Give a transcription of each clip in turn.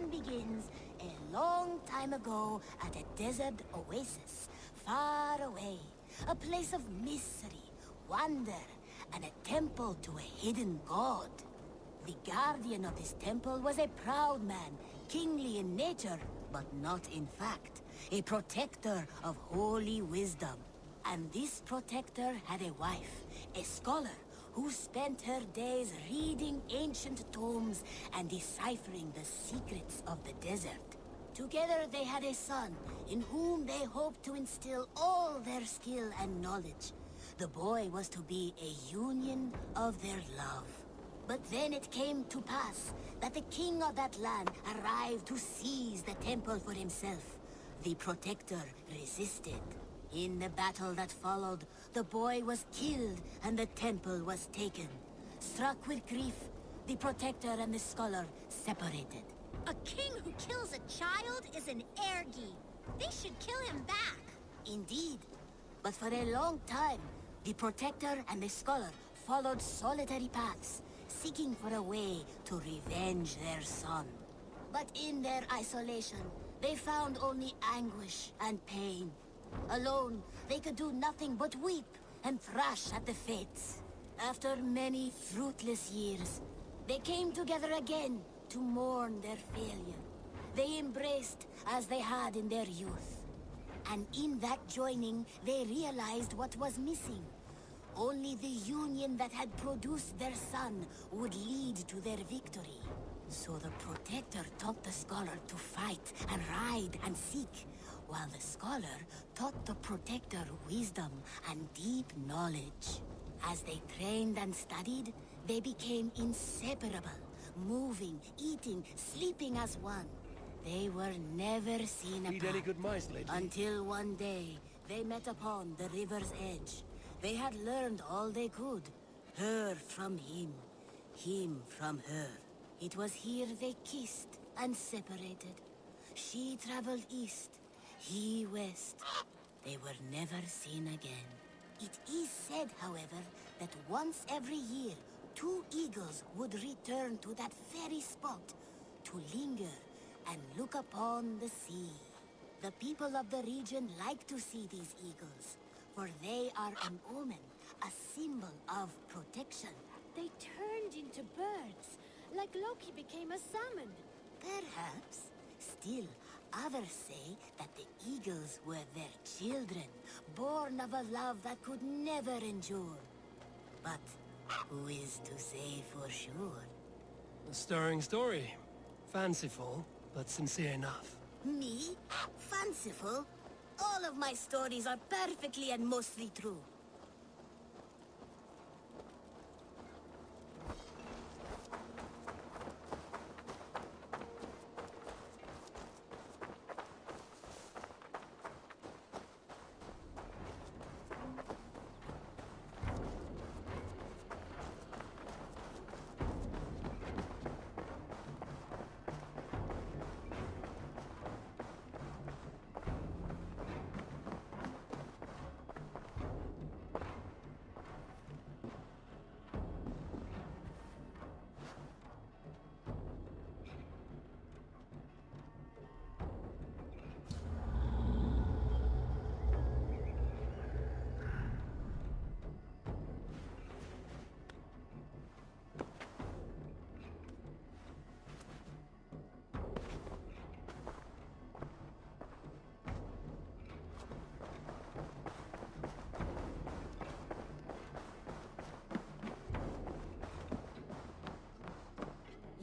one begins a long time ago at a desert oasis, far away. A place of mystery, wonder, and a temple to a hidden god. The guardian of this temple was a proud man, kingly in nature, but not in fact. A protector of holy wisdom. And this protector had a wife, a scholar, who spent her days reading ancient tomes and deciphering the secrets of the desert. Together they had a son, in whom they hoped to instill all their skill and knowledge. The boy was to be a union of their love. But then it came to pass that the king of that land arrived to seize the temple for himself. The protector resisted. In the battle that followed, the boy was killed and the temple was taken. Struck with grief, the protector and the scholar separated. A king who kills a child is an ergi. They should kill him back. Indeed. But for a long time, the protector and the scholar followed solitary paths, seeking for a way to revenge their son. But in their isolation, they found only anguish and pain. Alone, they could do nothing but weep and thrash at the fates. After many fruitless years, they came together again to mourn their failure. They embraced as they had in their youth. And in that joining, they realized what was missing. Only the union that had produced their son would lead to their victory. So the protector taught the scholar to fight and ride and seek, while the scholar taught the protector wisdom and deep knowledge. As they trained and studied, they became inseparable, moving, eating, sleeping as one. They were never seen apart. Need any good mice lately? Until one day, they met upon the river's edge. They had learned all they could. Her from him from her. It was here they kissed and separated. She traveled east, he west. They were never seen again. It is said, however, that once every year, 2 eagles would return to that very spot to linger and look upon the sea. The people of the region like to see these eagles, for they are an omen, a symbol of protection. They turned into birds, like Loki became a salmon. Perhaps. Still, others say that the eagles were their children, born of a love that could never endure. But who is to say for sure? A stirring story. Fanciful, but sincere enough. Me? Fanciful? All of my stories are perfectly and mostly true.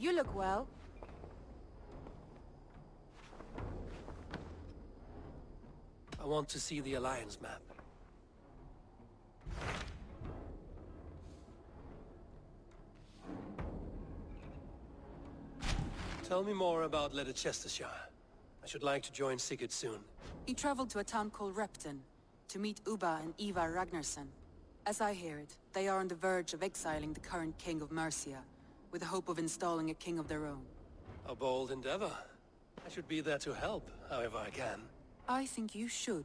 You look well. I want to see the Alliance map. Tell me more about Leicestershire. I should like to join Sigurd soon. He traveled to a town called Repton to meet Ubba and Ivar Ragnarsson. As I hear it, they are on the verge of exiling the current king of Mercia, with the hope of installing a king of their own. A bold endeavor. I should be there to help, however I can. I think you should.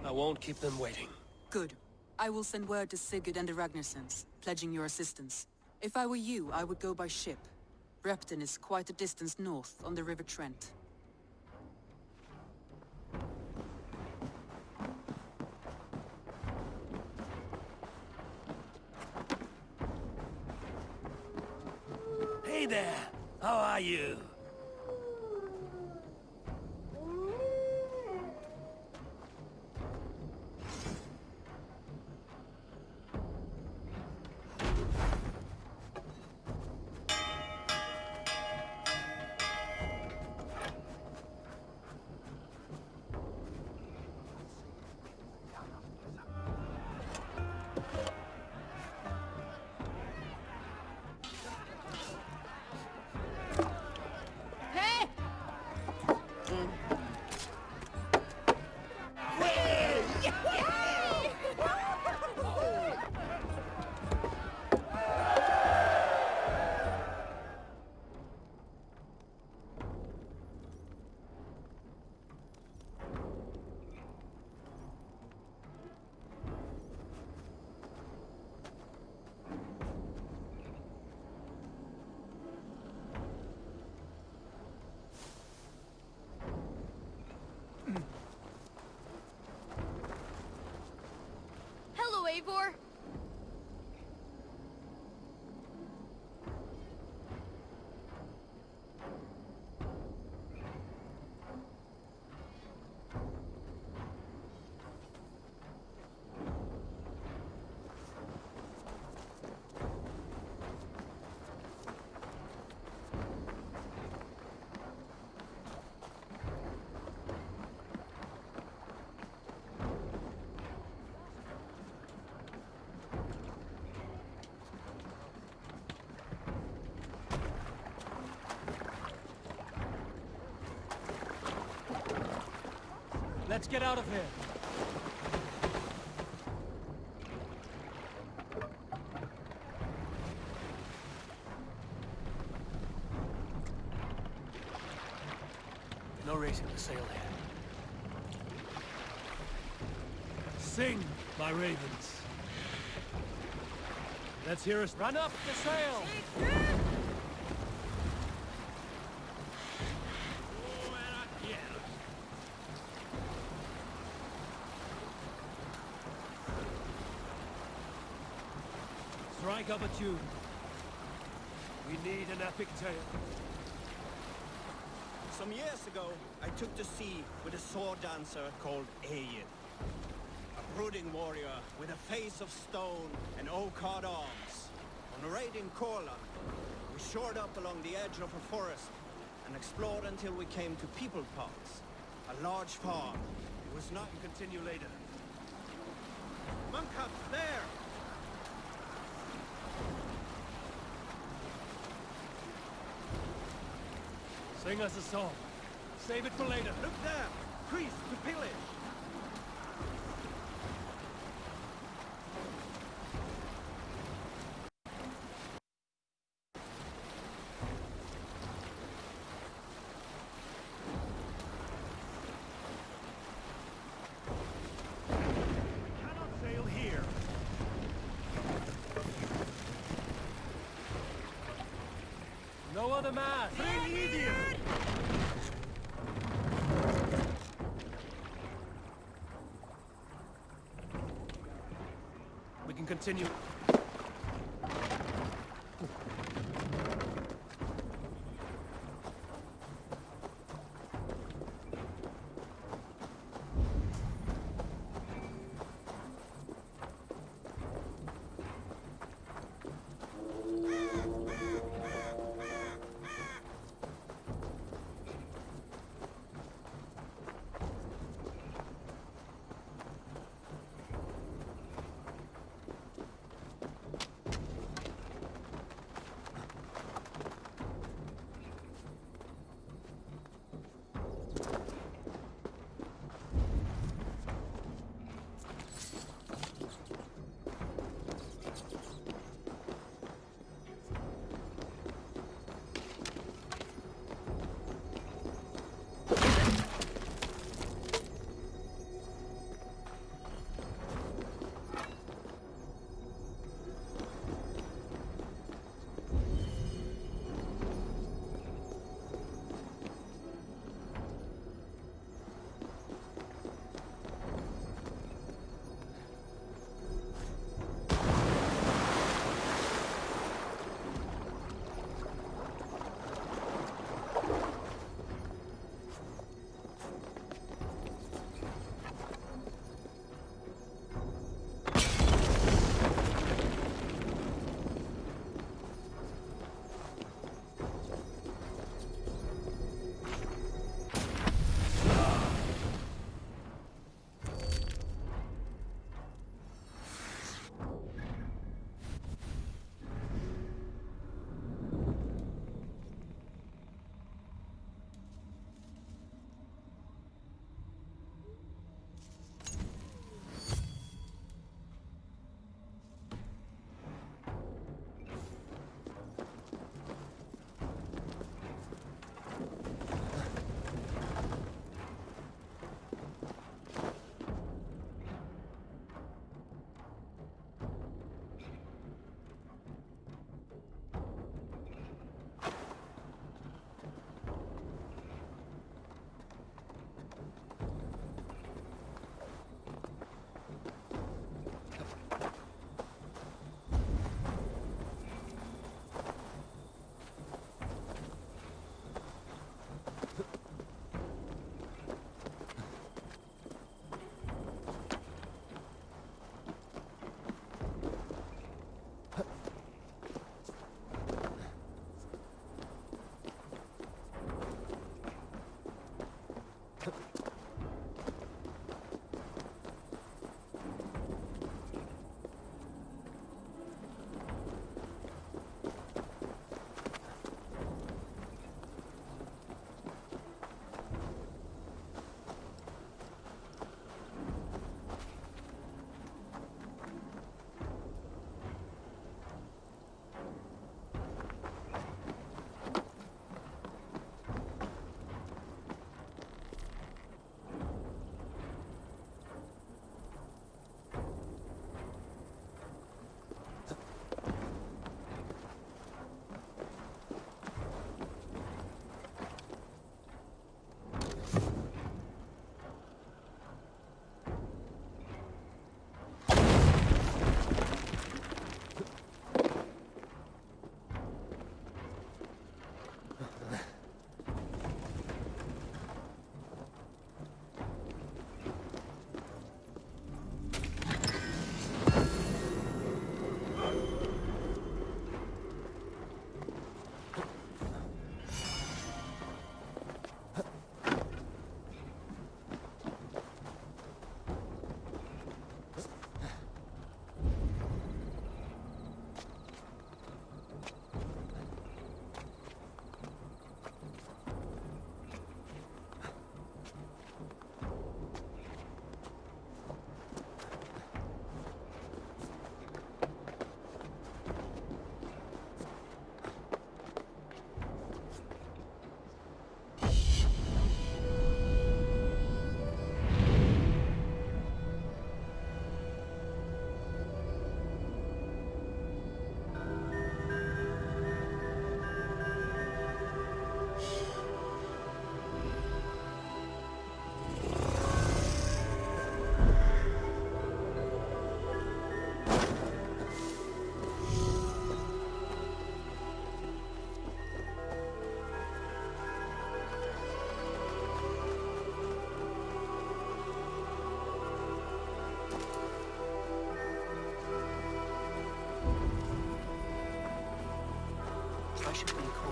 I won't keep them waiting. Good. I will send word to Sigurd and the Ragnarsons, pledging your assistance. If I were you, I would go by ship. Repton is quite a distance north on the River Trent. Hey there! How are you? Hello, Eivor. Let's get out of here. No reason to sail here. Sing, my ravens. Let's hear us run up the sail. Strike up a tune. We need an epic tale. Some years ago, I took to sea with a sword dancer called Aegir. A brooding warrior with a face of stone and oak-hard arms. On a raid in Courland, we shored up along the edge of a forest and explored until we came to People Paths, a large farm. It was not... Continue later. Monk Hut, there! Sing us a song. Save it for later. Look there! Priest to pillage! Cannot sail here. No other mast. Sail easier. We can continue.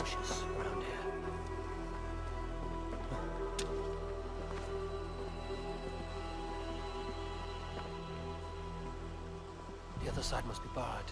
cautious around here. The other side must be barred.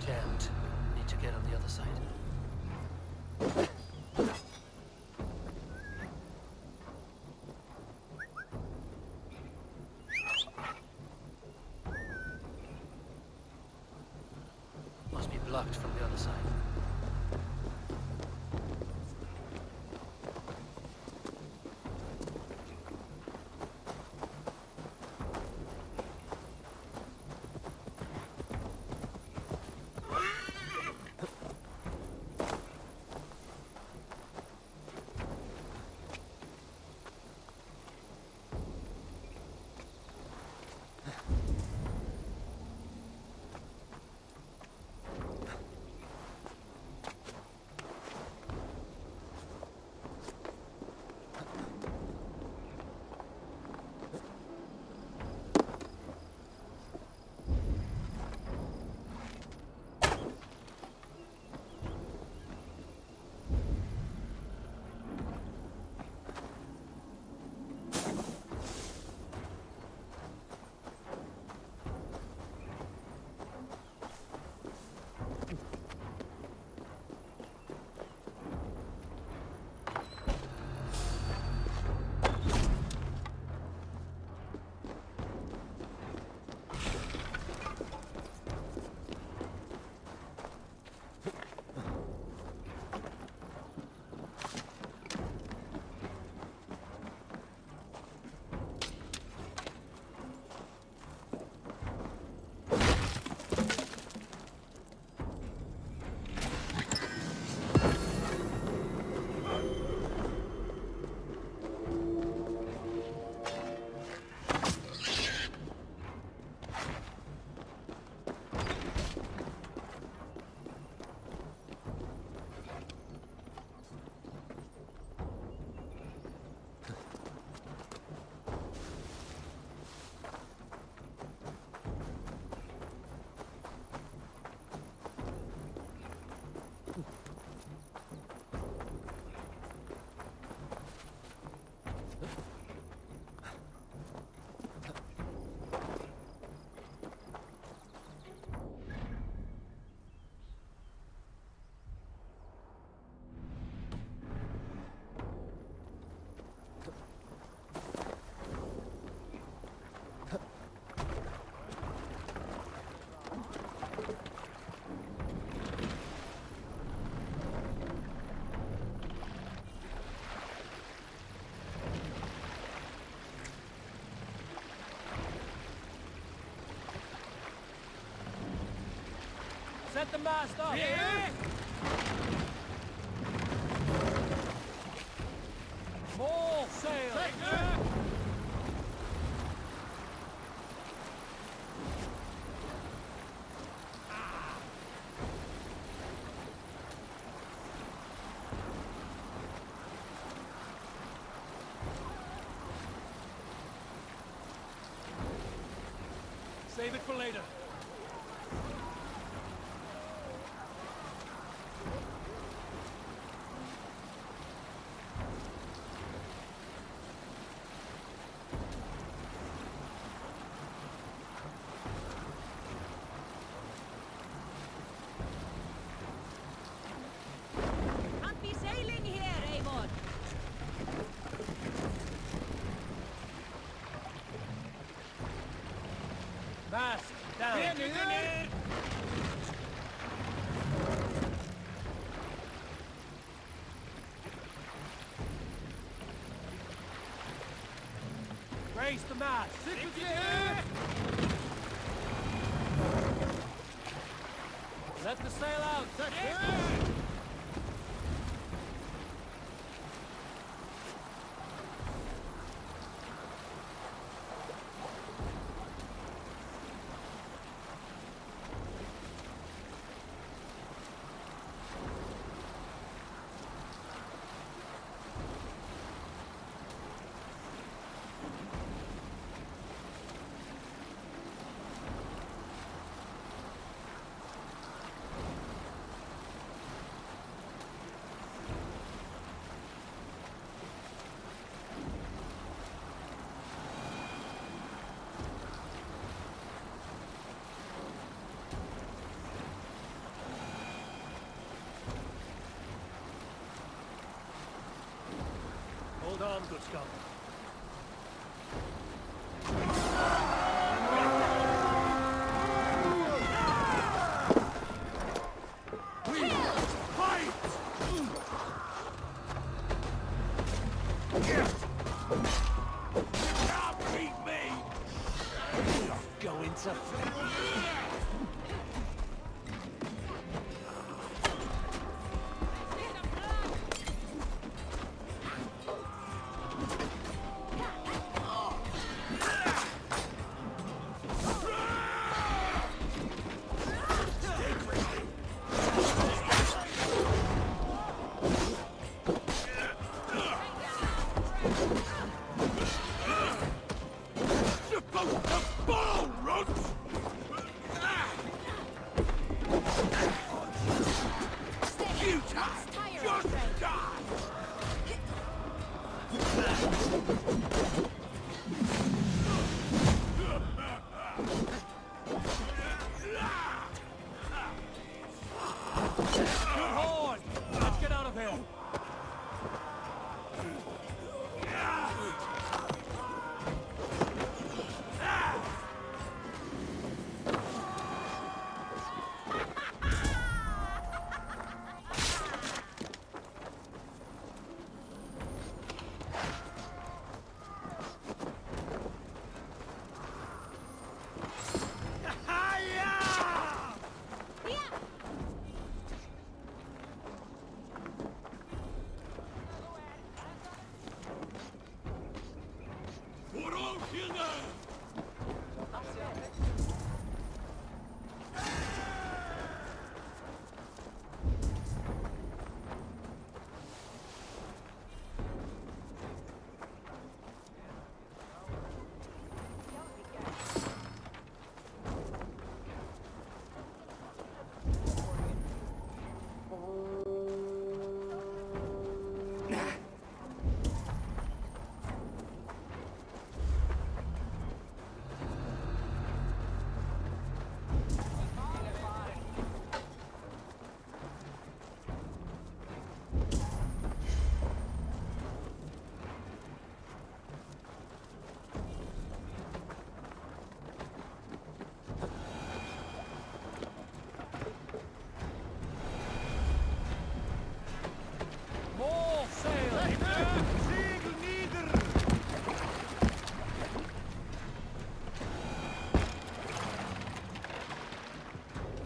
Jammed. Need to get on the other side. Must be blocked from the other side. Set the mast up! Yeah. More sail! Save it for later. Can't be sailing here, Eivor. Mast down! Raise the mast! Let the sail out! Hold on, good scum.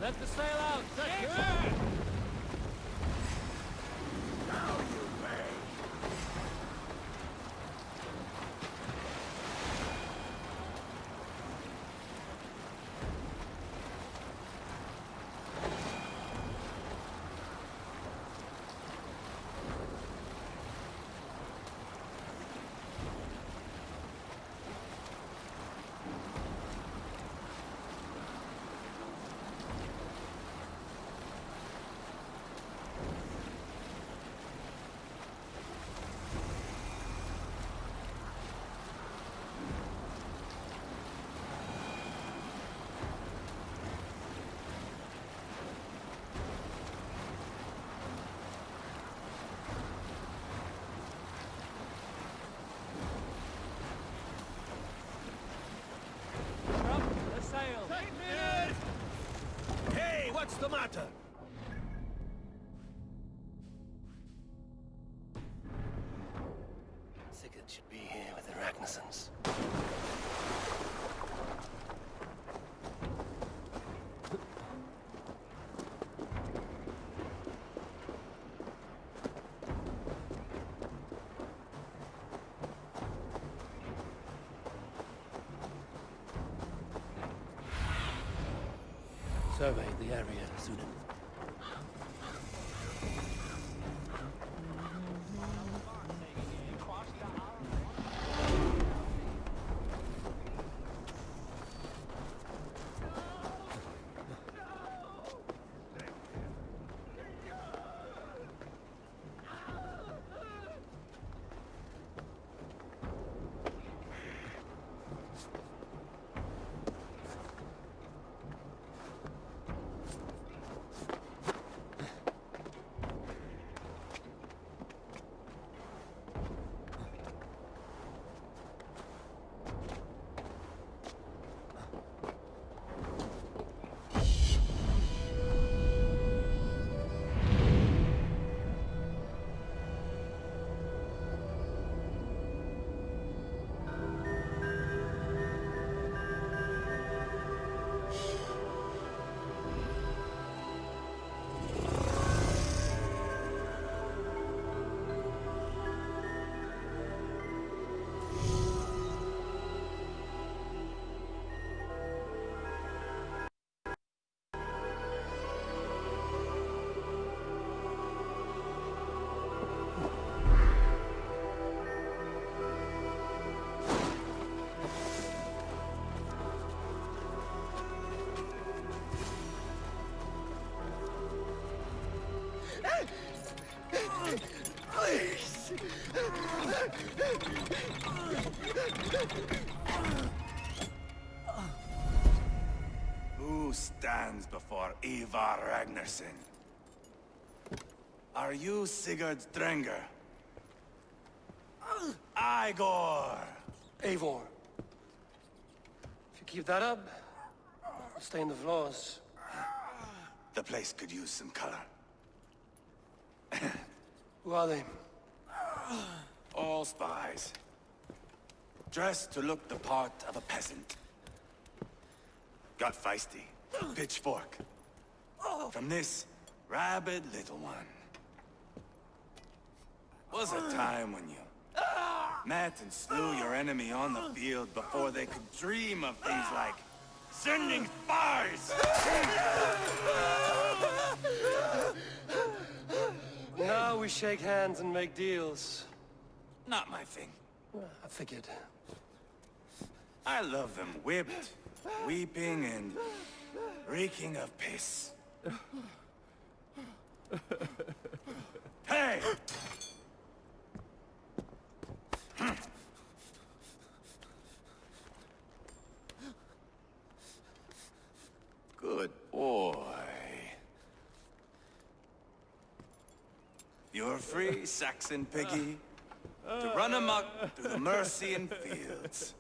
Let the sail out! Hey, what's the matter? Sigurd should be here with the Ragnarsons. Survey the area, Sunan. Who stands before Ivar Ragnarsson? Are you Sigurd's Drenger? Igor! Eivor. If you keep that up, it'll stain the floors. The place could use some color. Who are they? All spies. Dressed to look the part of a peasant. Got feisty. Pitchfork. From this rabid little one. Was a time when you met and slew your enemy on the field before they could dream of things like sending spies! Now we shake hands and make deals. Not my thing. I figured. I love them whipped, weeping, and reeking of piss. Hey! Good boy. You're free, Saxon piggy, to run amok through the Mercian fields.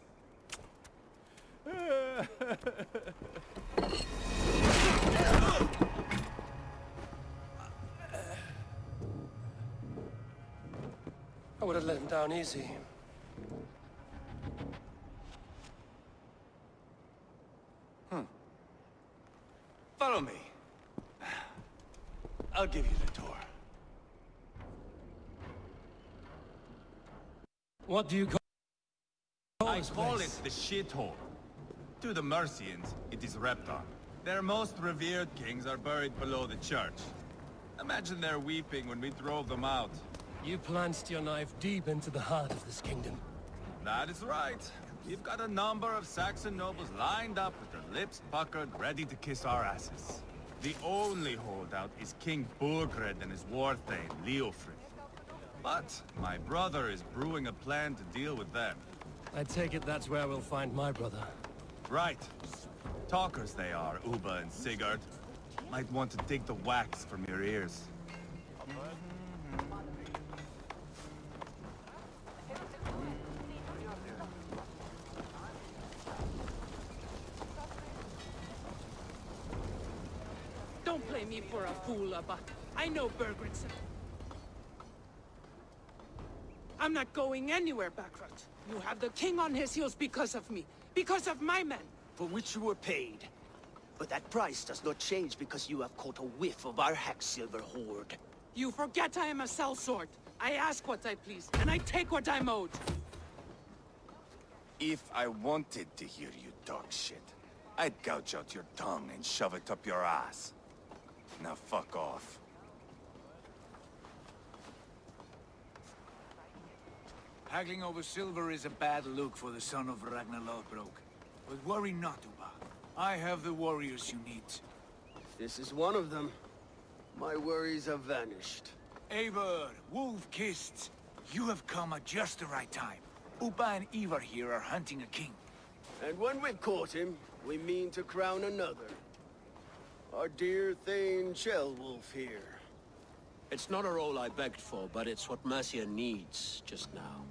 I would have let him down easy. Follow me. I'll give you the tour. What do you call I this call place? it the shithole. To the Mercians, it is Reptar. Their most revered kings are buried below the church. Imagine their weeping when we drove them out. You plunged your knife deep into the heart of this kingdom. That is right. We've got a number of Saxon nobles lined up with their lips puckered, ready to kiss our asses. The only holdout is King Burgred and his war thane, Leofrid. But my brother is brewing a plan to deal with them. I take it that's where we'll find my brother. Right. Talkers they are, Uba and Sigurd. Might want to dig the wax from your ears. Don't play me for a fool, Abba. I know Bergredson. I'm not going anywhere, Backrot. You have the king on his heels because of me. Because of my men. For which you were paid. But that price does not change because you have caught a whiff of our Hacksilver hoard. You forget I am a sellsword. I ask what I please, and I take what I'm owed. If I wanted to hear you talk shit, I'd gouge out your tongue and shove it up your ass. Now fuck off. Haggling over silver is a bad look for the son of Ragnar Lothbrok. But worry not, Uba. I have the warriors you need. This is one of them. My worries have vanished. Eivor, Wolf-Kissed, you have come at just the right time. Uba and Ivar here are hunting a king. And when we've caught him, we mean to crown another. Our dear Thane Ceolwulf here. It's not a role I begged for, but it's what Mercia needs just now.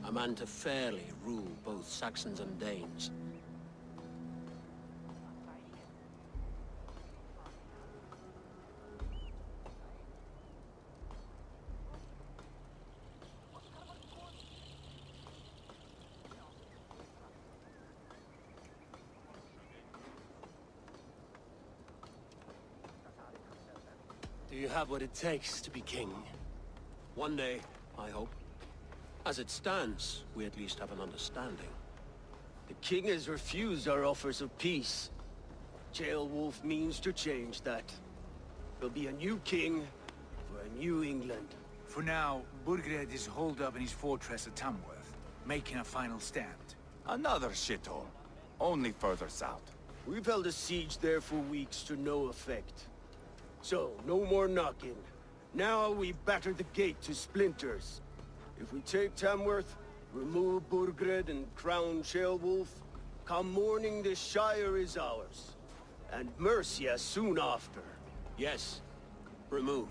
A man to fairly rule both Saxons and Danes. Do you have what it takes to be king? One day, I hope. As it stands, we at least have an understanding. The king has refused our offers of peace. Ceolwulf means to change that. There'll be a new king for a new England. For now, Burgred is holed up in his fortress at Tamworth, making a final stand. Another shithole. Only further south. We've held a siege there for weeks to no effect. So, no more knocking. Now we batter the gate to splinters. If we take Tamworth, remove Burgred and crown Ceolwulf, come morning the Shire is ours. And Mercia soon after. Yes, remove.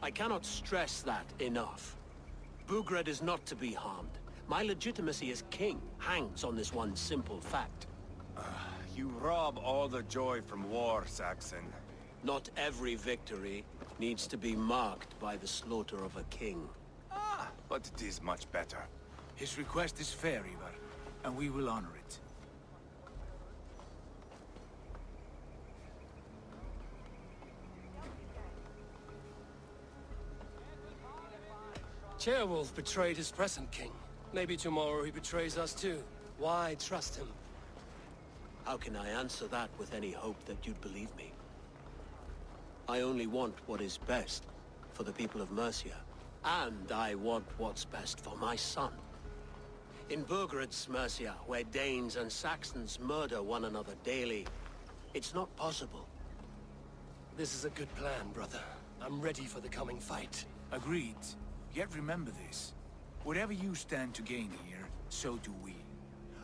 I cannot stress that enough. Burgred is not to be harmed. My legitimacy as king hangs on this one simple fact. You rob all the joy from war, Saxon. Not every victory needs to be marked by the slaughter of a king. But it is much better. His request is fair, Ivar, and we will honor it. Ceolwulf betrayed his present king. Maybe tomorrow he betrays us too. Why trust him? How can I answer that with any hope that you'd believe me? I only want what is best for the people of Mercia. And I want what's best for my son. In Burgred's Mercia, where Danes and Saxons murder one another daily, it's not possible. This is a good plan, brother. I'm ready for the coming fight. Agreed. Yet remember this. Whatever you stand to gain here, so do we.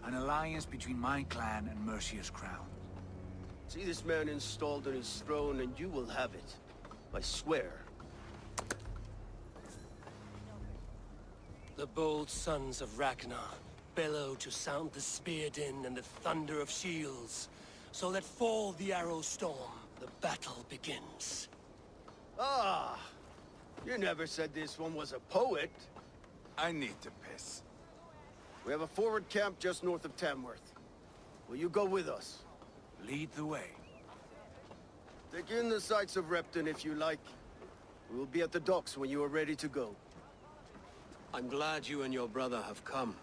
An alliance between my clan and Mercia's crown. See this man installed on his throne and you will have it. I swear. The bold sons of Ragnar bellow to sound the spear din and the thunder of shields. So let fall the arrow storm. The battle begins. Ah! You never said this one was a poet. I need to piss. We have a forward camp just north of Tamworth. Will you go with us? Lead the way. Take in the sights of Repton if you like. We'll be at the docks when you are ready to go. I'm glad you and your brother have come,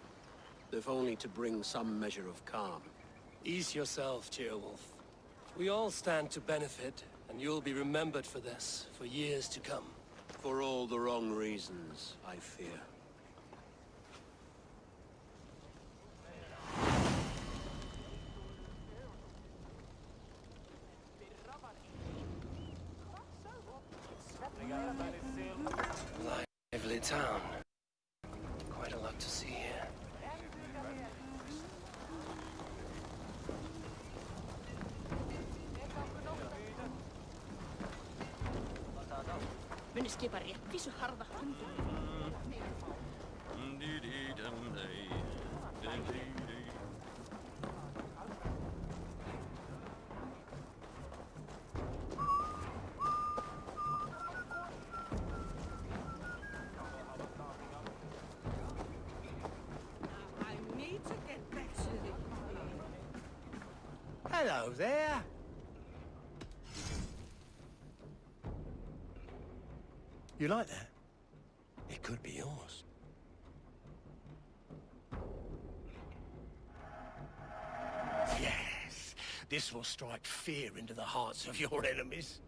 if only to bring some measure of calm. Ease yourself, Ceolwulf. We all stand to benefit, and you'll be remembered for this, for years to come. For all the wrong reasons, I fear. Lively town. Quite a lot to see here. Hello there. You like that? It could be yours. Yes, this will strike fear into the hearts of your enemies.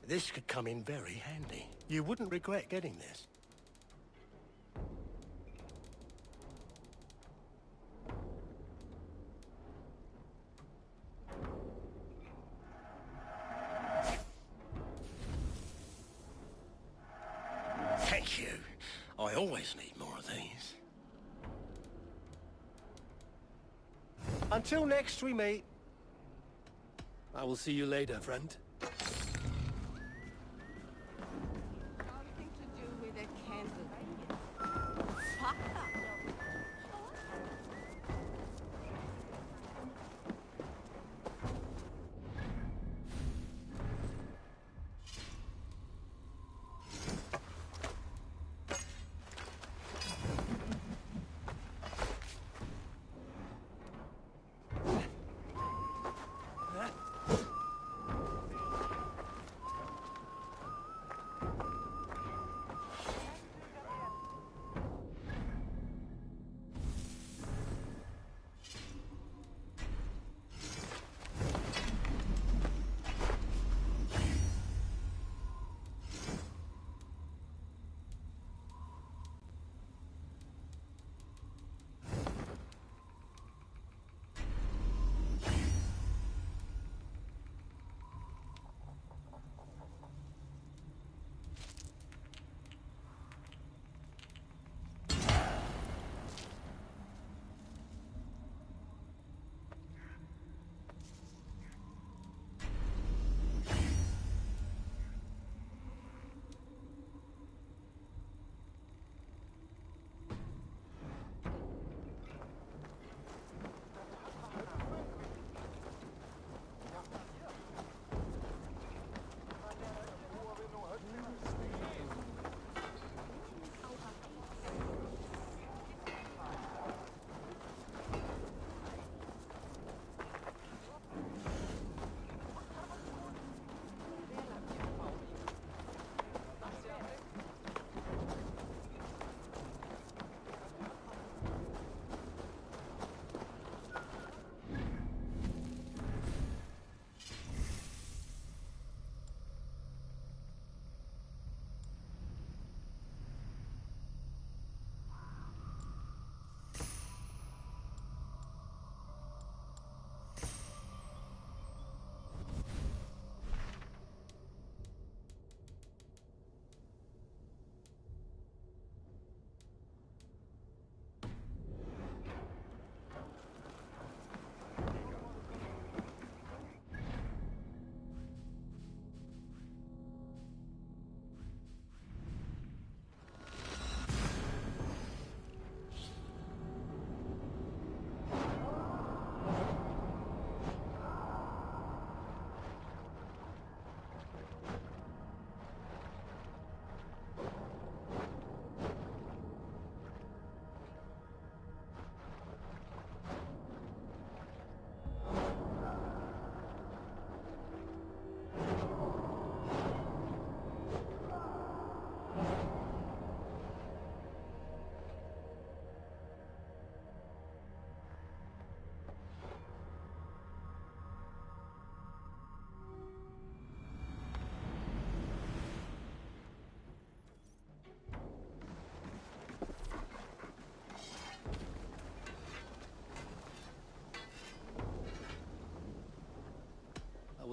This could come in very handy. You wouldn't regret getting this. Thank you. I always need more of these. Until next we meet. I will see you later, friend. Something to do with a candle.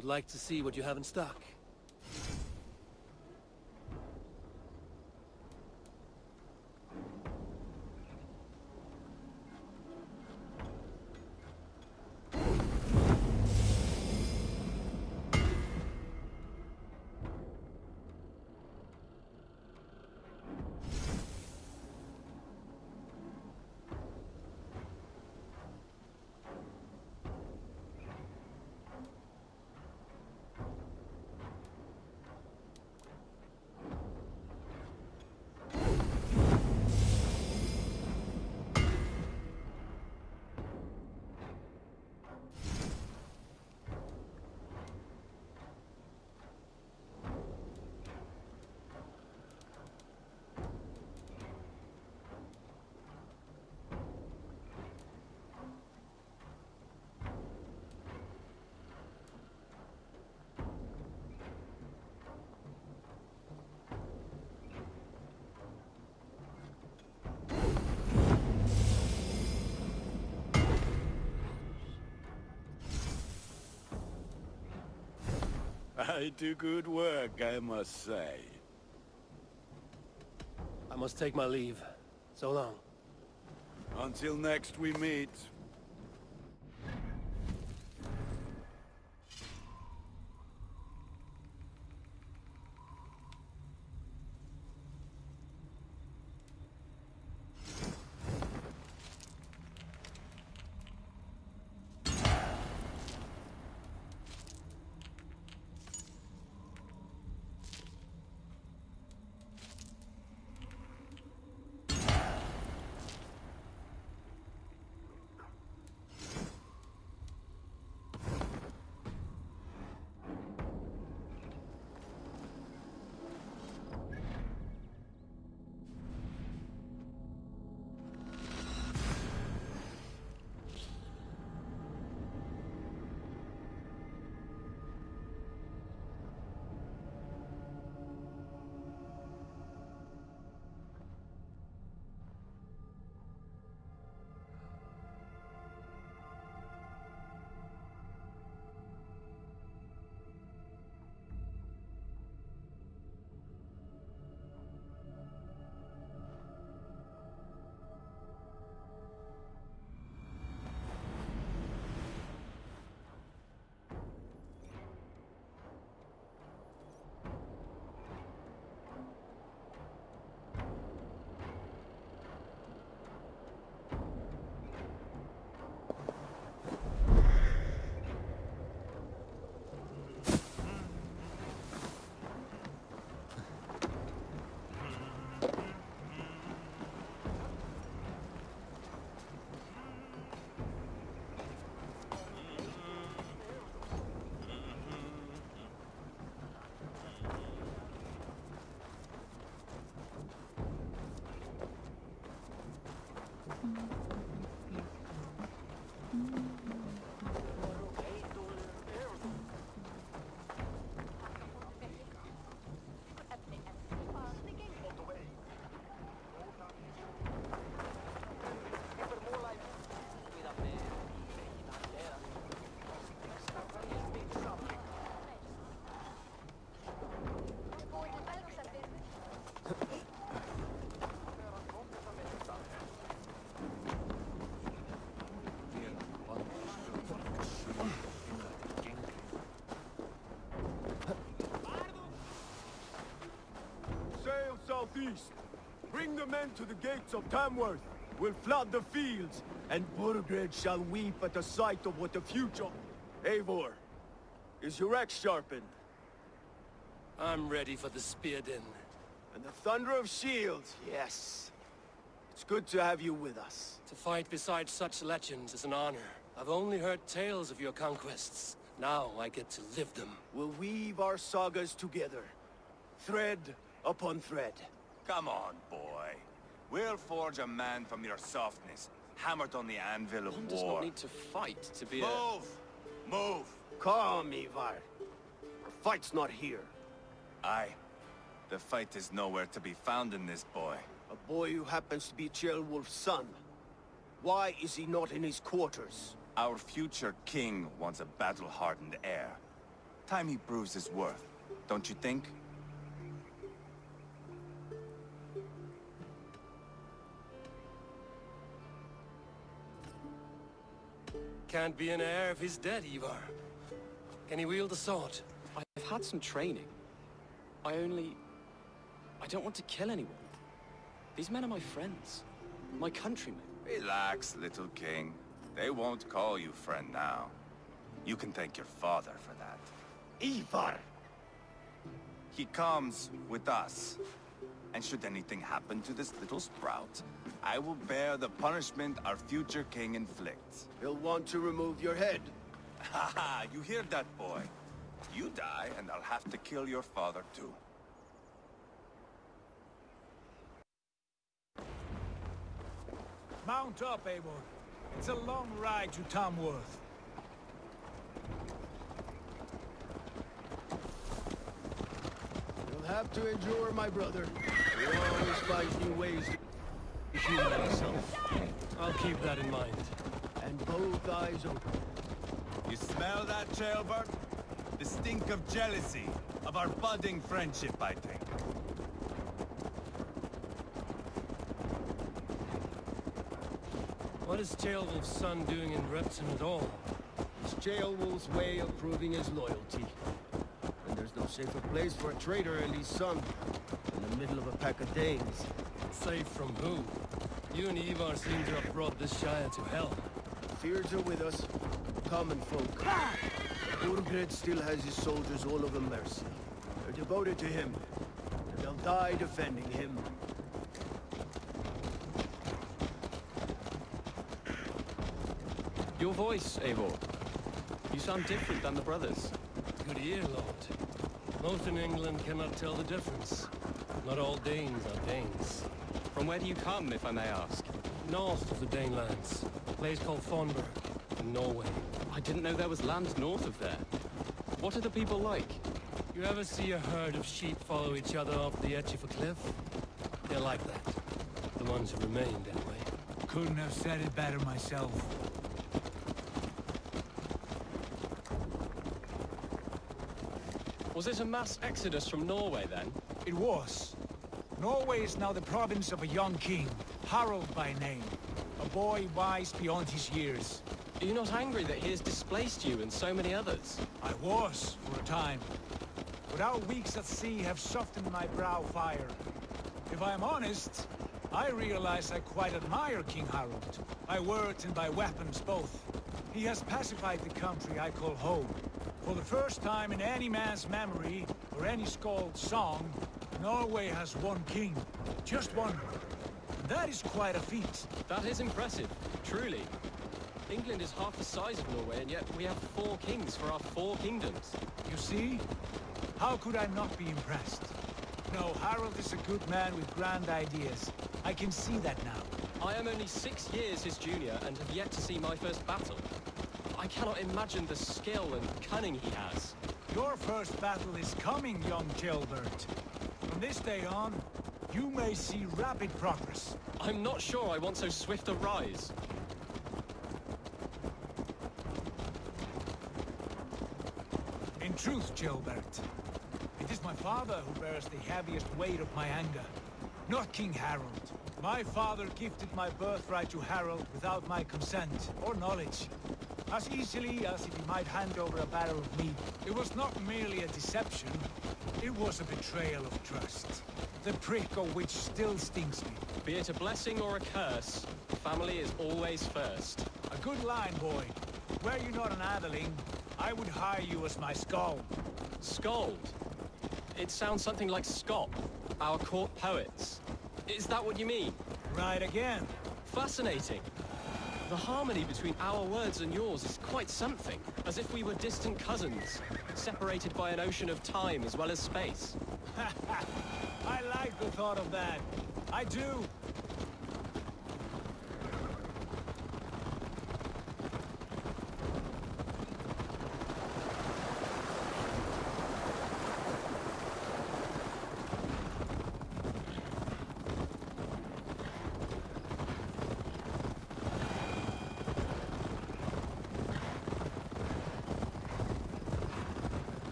would like to see what you have in stock. I do good work, I must say. I must take my leave. So long. Until next we meet. Southeast. Bring the men to the gates of Tamworth. We'll flood the fields, and Burgred shall weep at the sight of what the future... Eivor, is your axe sharpened? I'm ready for the spear din. And the thunder of shields, yes. It's good to have you with us. To fight beside such legends is an honor. I've only heard tales of your conquests. Now I get to live them. We'll weave our sagas together. Thread upon thread. Come on, boy. We'll forge a man from your softness, hammered on the anvil of One war. does not need to fight to be Move! Move! Calm, Ivar. The fight's not here. Aye. The fight is nowhere to be found in this boy. A boy who happens to be Ceolwulf's son. Why is he not in his quarters? Our future king wants a battle-hardened heir. Time he proves his worth, don't you think? Can't be an heir if he's dead, Ivar. Can he wield a sword? I've had some training. I don't want to kill anyone. These men are my friends. My countrymen. Relax, little king. They won't call you friend now. You can thank your father for that. Ivar! He comes with us. And should anything happen to this little sprout, I will bear the punishment our future king inflicts. He'll want to remove your head. Ha ha! You hear that, boy? You die, and I'll have to kill your father, too. Mount up, Eivor. It's a long ride to Tamworth. You'll have to endure, my brother. We always find new ways to Human myself. I'll keep that in mind. and both eyes open. You smell that, jailbird? The stink of jealousy, of our budding friendship, I think. What is Ceolwulf's son doing in Repton at all? It's Ceolwulf's way of proving his loyalty. And there's no safer place for a traitor and his son in the middle of a pack of Danes. Safe from who? You and Ivar seem to have brought this Shire to hell. Fears are with us, common folk. Burgred still has his soldiers all over Mercia. They're devoted to him, and they'll die defending him. Your voice, Eivor. You sound different than the brothers. Good ear, Lord. Most in England cannot tell the difference. Not all Danes are Danes. From where do you come, if I may ask? North of the Danelands. A place called Thornburg, in Norway. I didn't know there was land north of there. What are the people like? You ever see a herd of sheep follow each other off the edge of a cliff? They're like that. The ones who remained, anyway. Couldn't have said it better myself. Was it a mass exodus from Norway, then? It was. Norway is now the province of a young king, Harald by name. A boy wise beyond his years. Are you not angry that he has displaced you and so many others? I was, for a time. But our weeks at sea have softened my brow fire. If I am honest, I realize I quite admire King Harald. By words and by weapons both. He has pacified the country I call home. For the first time in any man's memory, or any skald's song, Norway has one king. Just one. And that is quite a feat. That is impressive, truly. England is half the size of Norway, and yet we have 4 kings for our 4 kingdoms. You see? How could I not be impressed? No, Harald is a good man with grand ideas. I can see that now. I am only 6 years his junior and have yet to see my first battle. I cannot imagine the skill and cunning he has. Your first battle is coming, young Gilbert. From this day on, you may see rapid progress. I'm not sure I want so swift a rise. In truth, Gilbert, it is my father who bears the heaviest weight of my anger, not King Harald. My father gifted my birthright to Harald without my consent or knowledge. As easily as if he might hand over a barrel of meat. It was not merely a deception, it was a betrayal of trust. The prick of which still stings me. Be it a blessing or a curse, family is always first. A good line, boy. Were you not an atheling, I would hire you as my skald. Skald? It sounds something like Scott, our court poets. Is that what you mean? Right again. Fascinating. The harmony between our words and yours is quite something, as if we were distant cousins, separated by an ocean of time as well as space. I like the thought of that. I do.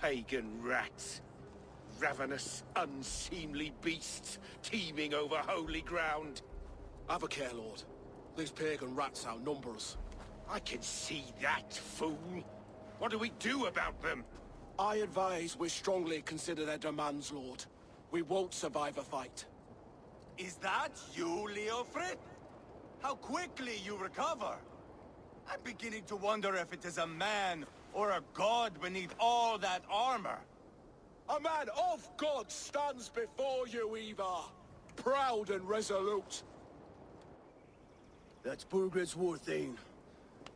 pagan rats. Ravenous, unseemly beasts teeming over holy ground. Have a care, Lord. These pagan rats outnumber us. I can see that, fool. What do we do about them? I advise we strongly consider their demands, Lord. We won't survive a fight. Is that you, Leofrid? How quickly you recover! I'm beginning to wonder if it is a man or a god beneath all that armor. A man of God stands before you, Ivar. Proud and resolute. That's Burgred's war thane.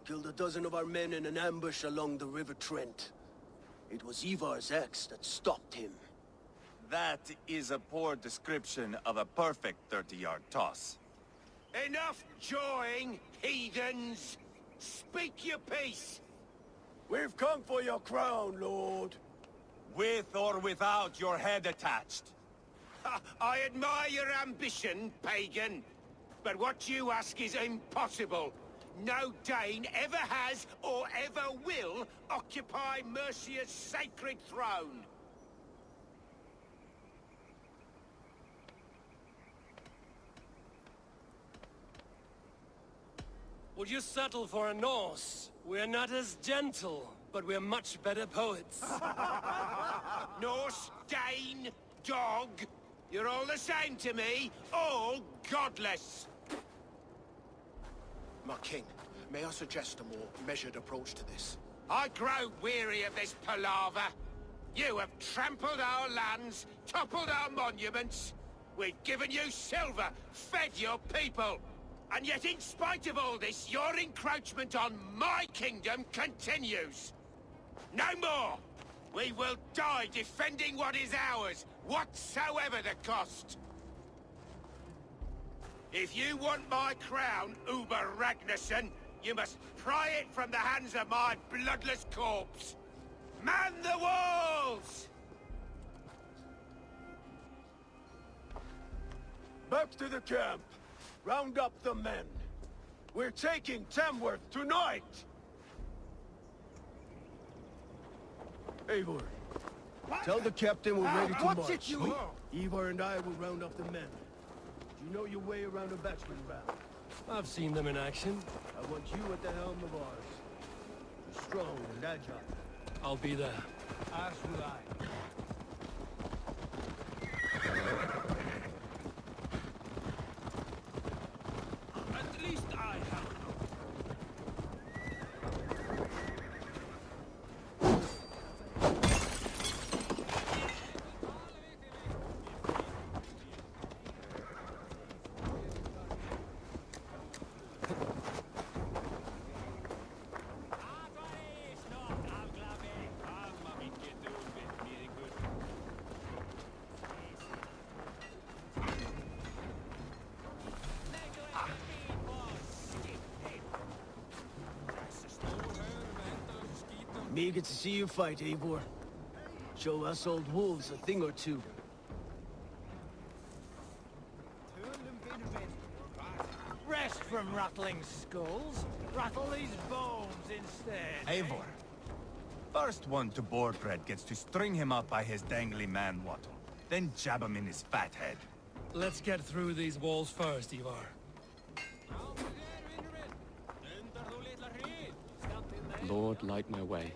Killed a dozen of our men in an ambush along the River Trent. It was Ivar's axe that stopped him. That is a poor description of a perfect 30-yard toss. Enough jawing, heathens! Speak your piece! We've come for your crown, Lord. With or without your head attached. I admire your ambition, pagan. But what you ask is impossible. No Dane ever has or ever will occupy Mercia's sacred throne. Would you settle for a Norse? We're not as gentle, but we're much better poets. Norse, Dane, dog. You're all the same to me. All godless. My king, may I suggest a more measured approach to this? I grow weary of this palaver. You have trampled our lands, toppled our monuments. We've given you silver, fed your people. And yet in spite of all this, your encroachment on my kingdom continues. No more! We will die defending what is ours, whatsoever the cost. If you want my crown, Uber Ragnarsson, you must pry it from the hands of my bloodless corpse. Man the walls! Back to the camp. Round up the men. We're taking Tamworth tonight! Eivor, tell the captain we're ready to What's march. it you want? Eivor and I will round up the men. You know your way around a batsman round. I've seen them in action. I want you at the helm of ours. You're strong and agile. I'll be there. As will I. At least I have. Eager to see you fight, Eivor. Show us old wolves a thing or two. Rest from rattling skulls. Rattle these bones instead. Eivor. First one to Borgred gets to string him up by his dangly man-wattle. Then jab him in his fat head. Let's get through these walls first, Ivar. Lord, light my way.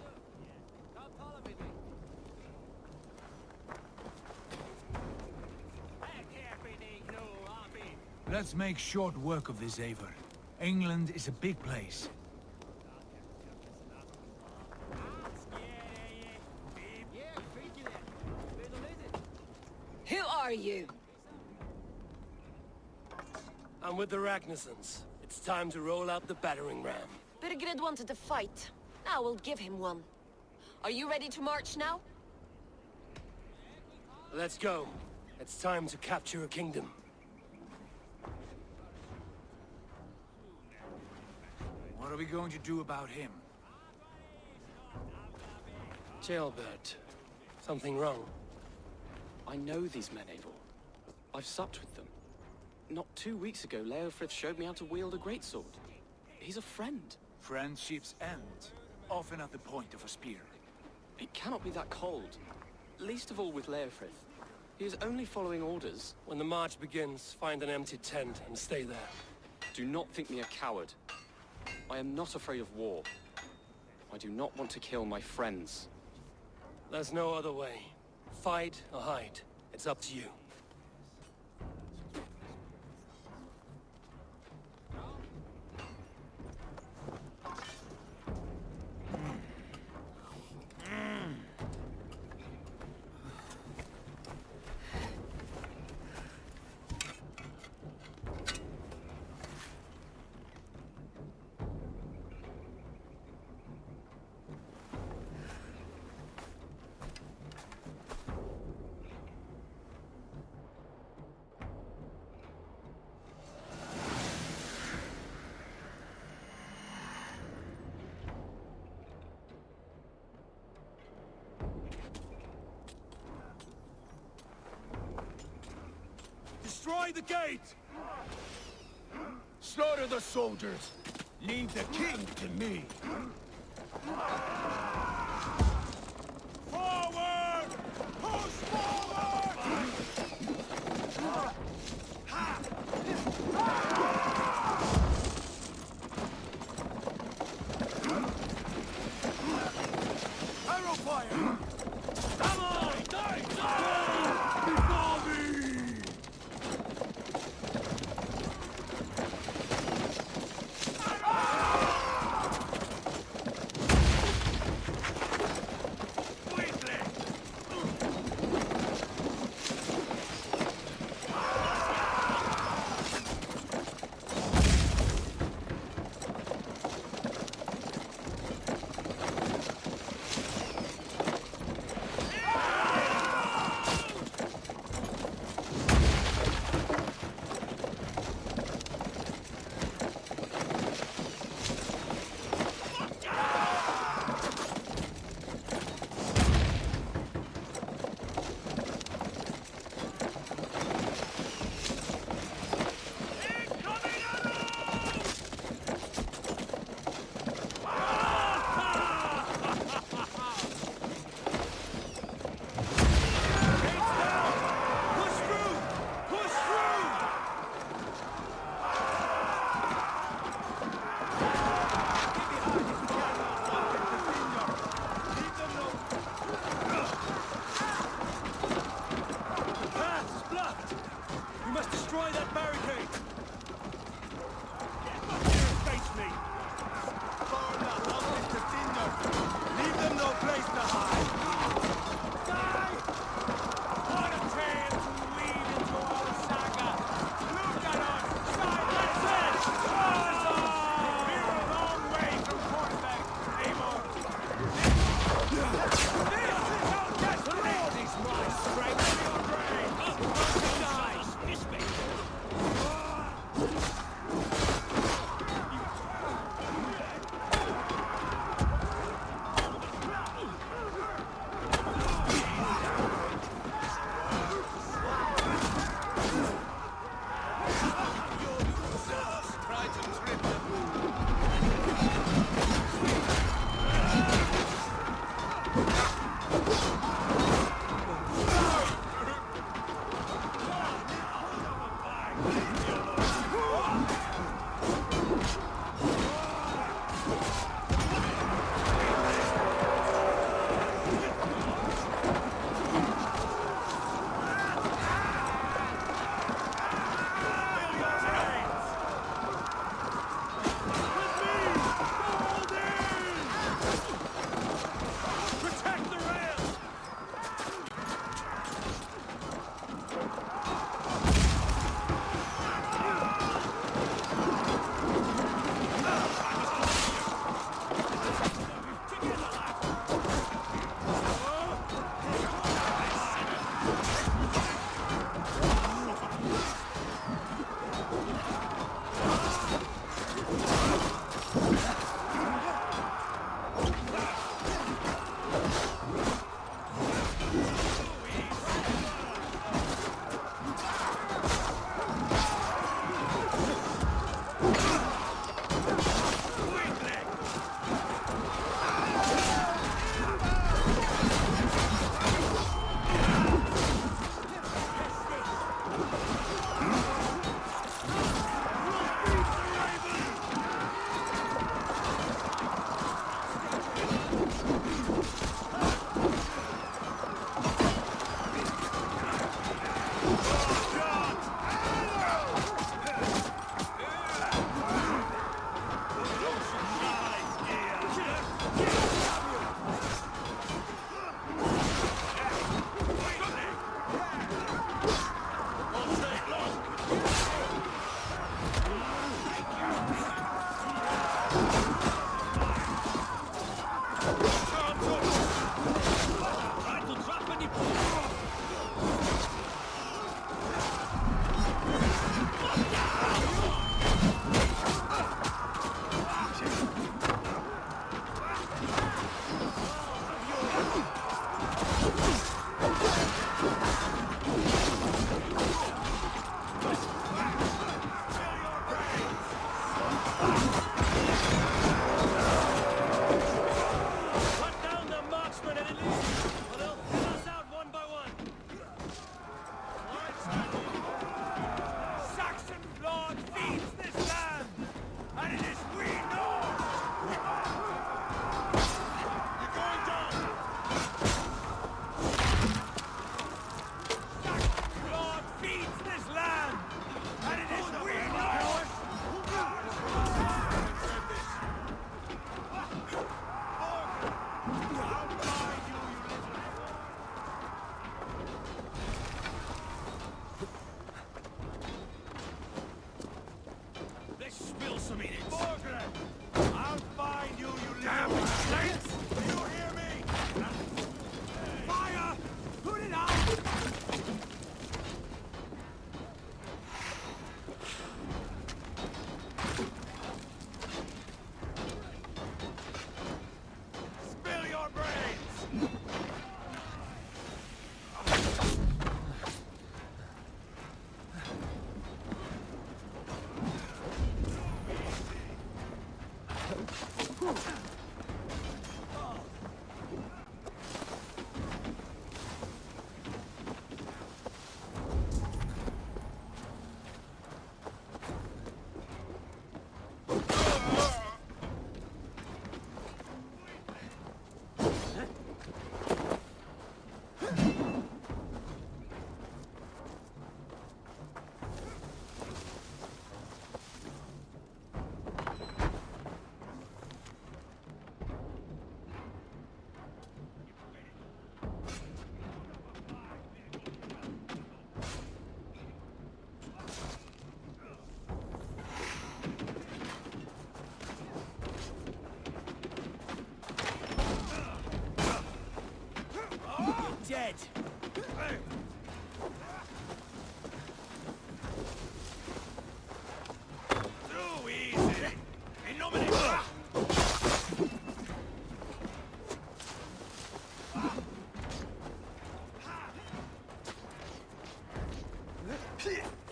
Let's make short work of this, Eivor. England is a big place. Who are you? I'm with the Ragnarssons. It's time to roll out the battering ram. Birgred wanted to fight. Now we'll give him one. Are you ready to march now? Let's go. It's time to capture a kingdom. What are we going to do about him? Jailbird. Something wrong? I know these men, Eivor. I've supped with them. Not 2 weeks ago, Leofrith showed me how to wield a greatsword. He's a friend. Friendships end, often at the point of a spear. It cannot be that cold. Least of all with Leofrith. He is only following orders. When the march begins, find an empty tent and stay there. Do not think me a coward. I am not afraid of war. I do not want to kill my friends. There's no other way. Fight or hide. It's up to you. Destroy the gate! Slaughter the soldiers! Leave the king to me! Forward! Push forward! Arrow fire! Come on! Die! Before me!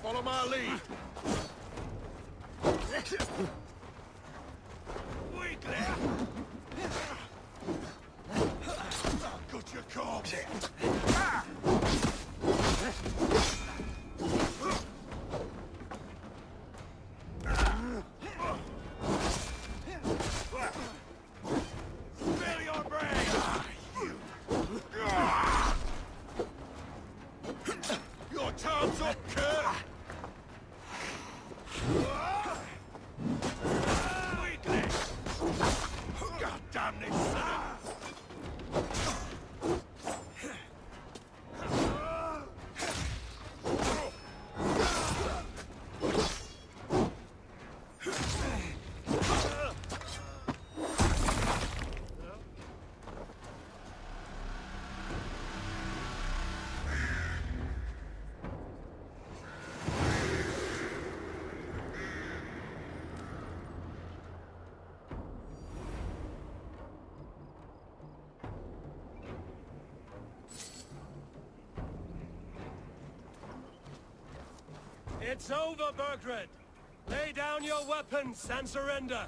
Follow my lead. Weakly. Got your corpse. Spare your brain. Your time's up, Kurt. Weakling. God damn this son. It's over, Burgred! Lay down your weapons and surrender!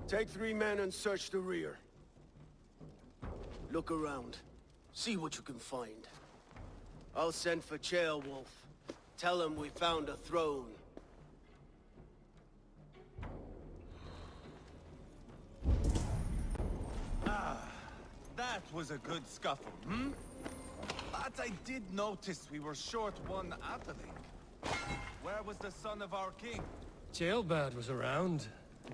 Take 3 men and search the rear. Look around. See what you can find. I'll send for Ceolwulf. Tell him we found a throne. That was a good scuffle, hmm? But I did notice we were short one atheling. Where was the son of our king? Ceolbad was around.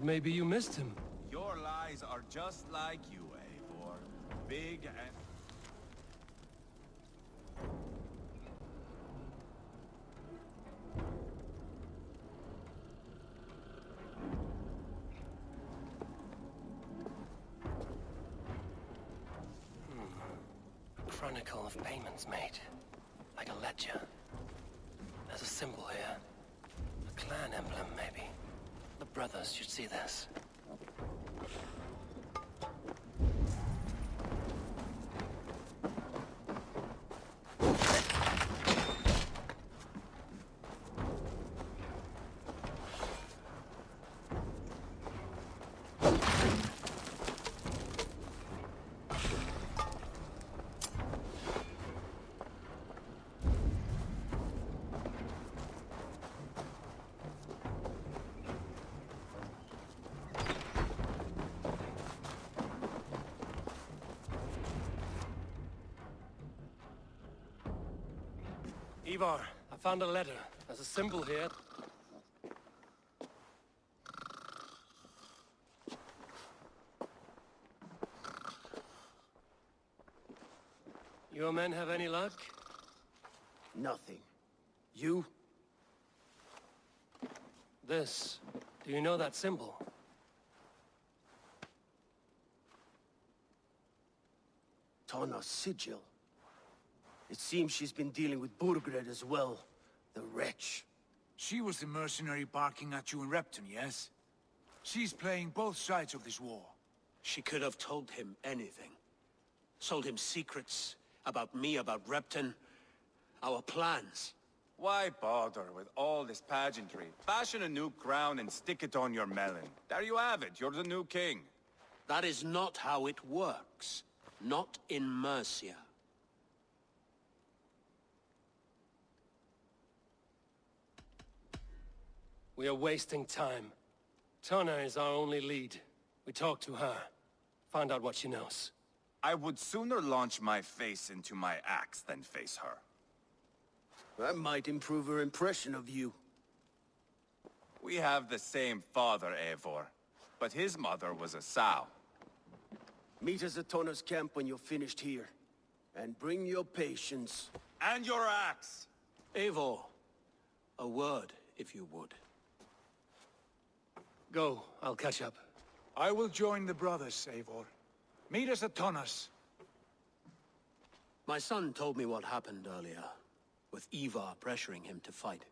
Maybe you missed him. Your lies are just like you, Eivor. Big and... Chronicle of payments made. Like a ledger. There's a symbol here. A clan emblem, maybe. The brothers should see this. Ivar, I found a letter. There's a symbol here. Your men have any luck? Nothing. You? This. Do you know that symbol? Tana's sigil. It seems she's been dealing with Burgred as well. The wretch. She was the mercenary barking at you in Repton, yes? She's playing both sides of this war. She could have told him anything. Sold him secrets about me, about Repton, our plans. Why bother with all this pageantry? Fashion a new crown and stick it on your melon. There you have it, you're the new king. That is not how it works. Not in Mercia. We are wasting time. Tana is our only lead. We talk to her. Find out what she knows. I would sooner launch my face into my axe than face her. That might improve her impression of you. We have the same father, Eivor, but his mother was a sow. Meet us at Tana's camp when you're finished here. And bring your patience. And your axe! Eivor, a word, if you would. Go, I'll catch up. I will join the brothers, Eivor. Meet us at Tana's. My son told me what happened earlier. with Ivar pressuring him to fight.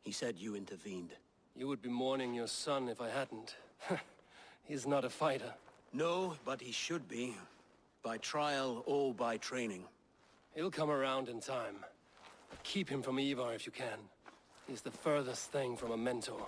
He said you intervened. You would be mourning your son if I hadn't. He's not a fighter. No, but he should be. By trial or by training. He'll come around in time. Keep him from Ivar if you can. He's the furthest thing from a mentor.